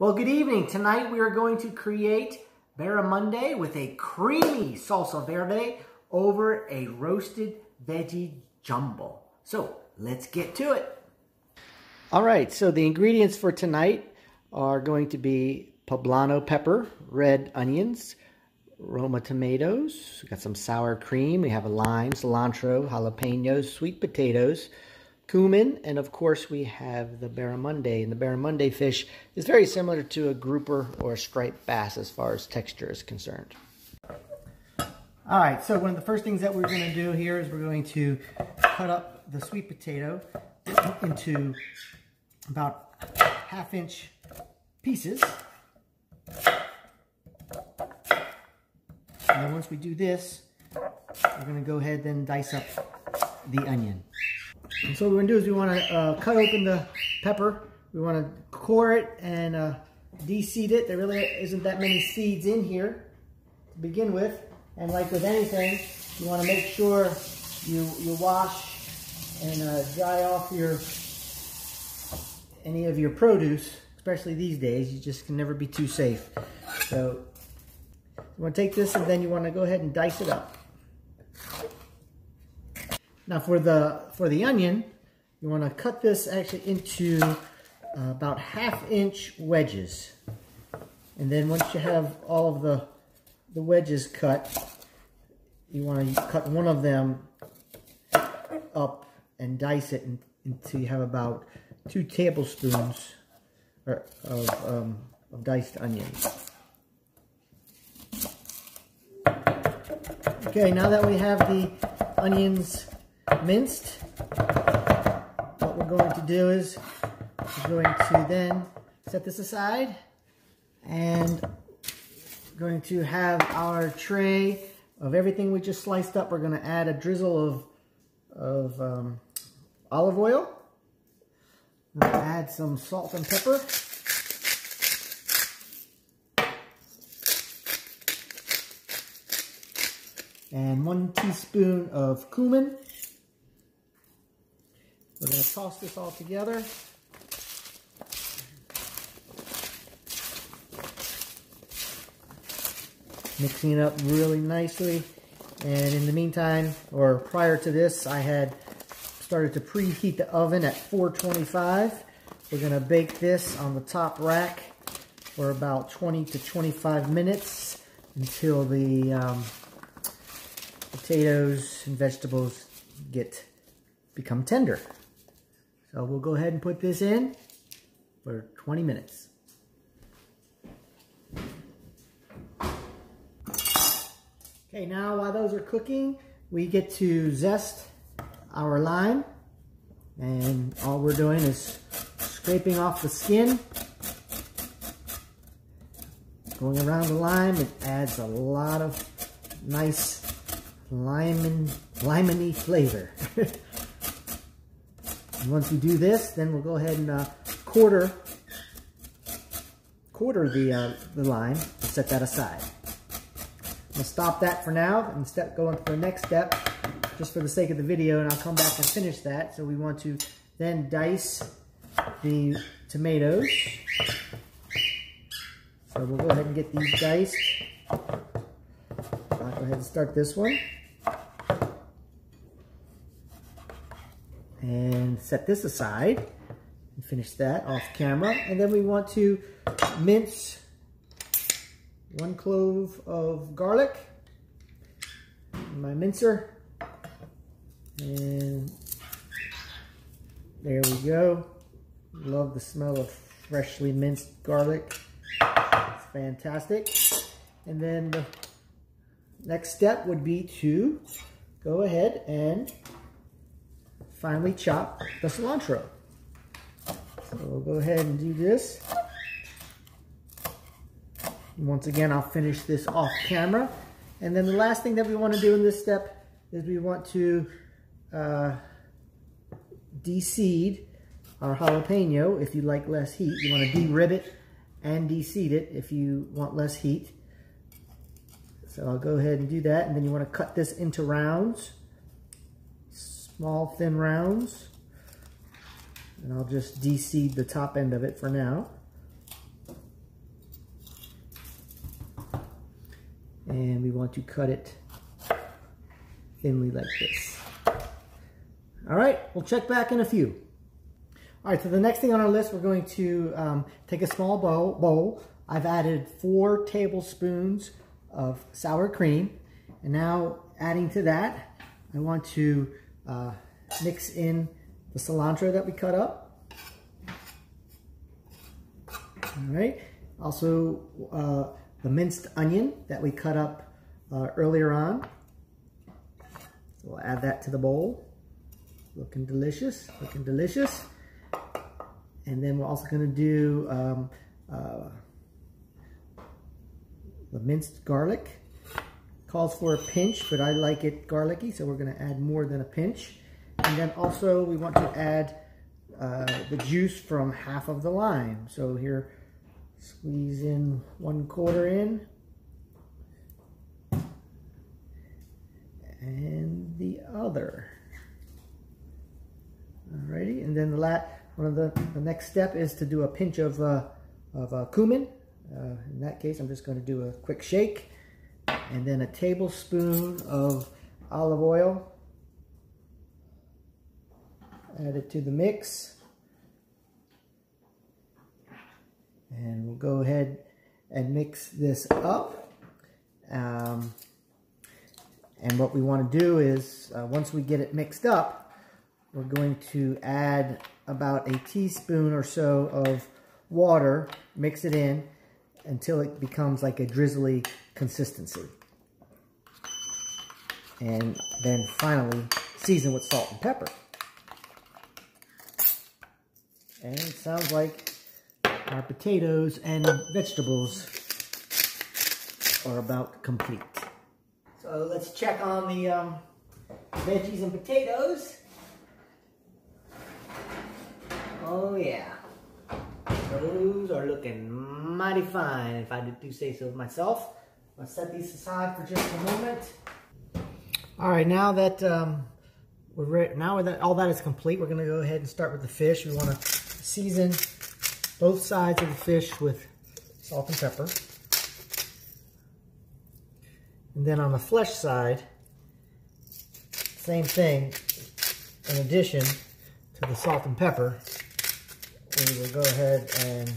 Well, good evening. Tonight we are going to create barramundi with a creamy salsa verde over a roasted veggie jumble. So let's get to it. All right, so the ingredients for tonight are going to be poblano pepper, red onions, Roma tomatoes, we've got some sour cream, we have a lime, cilantro, jalapeños, sweet potatoes, cumin, and of course we have the barramundi. And the barramundi fish is very similar to a grouper or a striped bass as far as texture is concerned. All right, so one of the first things that we're going to do here is we're going to cut up the sweet potato into about 1/2-inch pieces. And then once we do this, we're going to go ahead and dice up the onion. And so what we're going to do is we want to cut open the pepper. We want to core it and de-seed it. There really isn't that many seeds in here to begin with. And like with anything, you want to make sure you wash and dry off any of your produce, especially these days. You just can never be too safe. So you want to take this and then you want to go ahead and dice it up. Now for the onion, you want to cut this actually into about 1/2-inch wedges. And then once you have all of the wedges cut, you want to cut one of them up and dice it until you have about 2 tablespoons of diced onions. Okay, now that we have the onions minced, what we're going to do is we're going to then set this aside, and we're going to have our tray of everything we just sliced up. We're going to add a drizzle of olive oil. We're going to add some salt and pepper. And 1 teaspoon of cumin. We're going to toss this all together. Mixing it up really nicely. And in the meantime, or prior to this, I had started to preheat the oven at 425. We're going to bake this on the top rack for about 20 to 25 minutes until the potatoes and vegetables become tender. So we'll go ahead and put this in for 20 minutes. Okay, now while those are cooking, we get to zest our lime. And all we're doing is scraping off the skin. Going around the lime, it adds a lot of nice limey flavor. And once we do this, then we'll go ahead and quarter the lime and set that aside. I'm going to stop that for now and go on to the next step just for the sake of the video, and I'll come back and finish that. So we want to then dice the tomatoes. So we'll go ahead and get these diced. I'll go ahead and start this one. And set this aside and finish that off camera. And then we want to mince 1 clove of garlic in my mincer. And there we go. Love the smell of freshly minced garlic. It's fantastic. And then the next step would be to go ahead and finely chop the cilantro. So we'll go ahead and do this. And once again, I'll finish this off camera. And then the last thing that we want to do in this step is we want to deseed our jalapeno if you like less heat. You want to de-rib it and deseed it if you want less heat. So I'll go ahead and do that. And then you want to cut this into rounds. Small, thin rounds. And I'll just de-seed the top end of it for now. And we want to cut it thinly like this. All right, we'll check back in a few. All right, so the next thing on our list, we're going to take a small bowl. I've added 4 tablespoons of sour cream. And now adding to that, I want to mix in the cilantro that we cut up. All right, also the minced onion that we cut up earlier on. So we'll add that to the bowl. Looking delicious, looking delicious. And then we're also going to do the minced garlic. Calls for a pinch, but I like it garlicky, so we're going to add more than a pinch. And then also we want to add the juice from half of the lime. So here, squeeze in 1/4 in. And the other. Alrighty, and then the next step is to do a pinch of cumin. In that case, I'm just going to do a quick shake, and then a tablespoon of olive oil. Add it to the mix, and we'll go ahead and mix this up. And what we want to do is, once we get it mixed up, we're going to add about a teaspoon or so of water, mix it in until it becomes like a drizzly consistency. And then finally season with salt and pepper. And it sounds like our potatoes and vegetables are about complete. So let's check on the veggies and potatoes. Oh yeah, those are looking mighty fine, if I do say so myself. I'll set these aside for just a moment. All right, now that we're ready, now that all that is complete, we're going to go ahead and start with the fish. We want to season both sides of the fish with salt and pepper. And then on the flesh side, same thing. In addition to the salt and pepper, we will go ahead and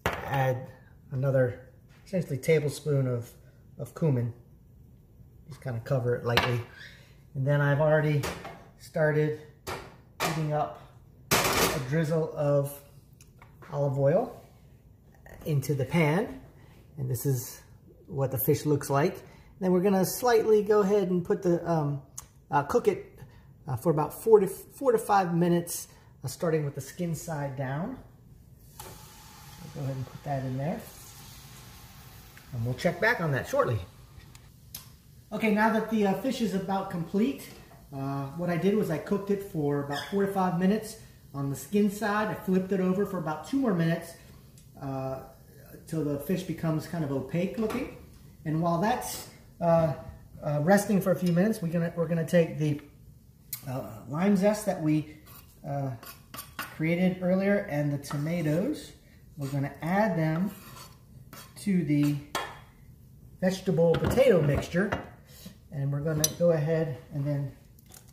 add another essentially tablespoon of cumin. Just kind of cover it lightly. And then I've already started heating up a drizzle of olive oil into the pan. And this is what the fish looks like. And then we're going to slightly go ahead and put the cook it for about 4 to 5 minutes, starting with the skin side down. So go ahead and put that in there. And we'll check back on that shortly. Okay, now that the fish is about complete, what I did was I cooked it for about 4 to 5 minutes on the skin side. I flipped it over for about 2 more minutes till the fish becomes kind of opaque looking. And while that's resting for a few minutes, we're gonna take the lime zest that we created earlier and the tomatoes. We're gonna add them to the vegetable potato mixture, and we're gonna go ahead and then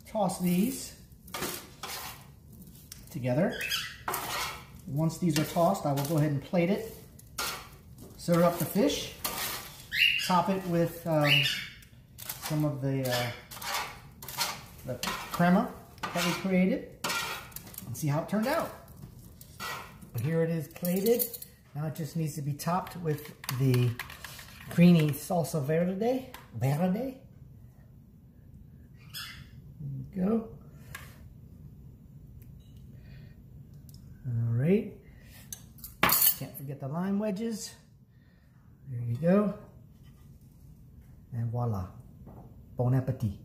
toss these together. Once these are tossed, I will go ahead and plate it, serve up the fish, top it with some of the crema that we created, and see how it turned out. But here it is plated. Now it just needs to be topped with the creamy salsa verde. There you go. All right. Can't forget the lime wedges. There you go. And voila. Bon appetit.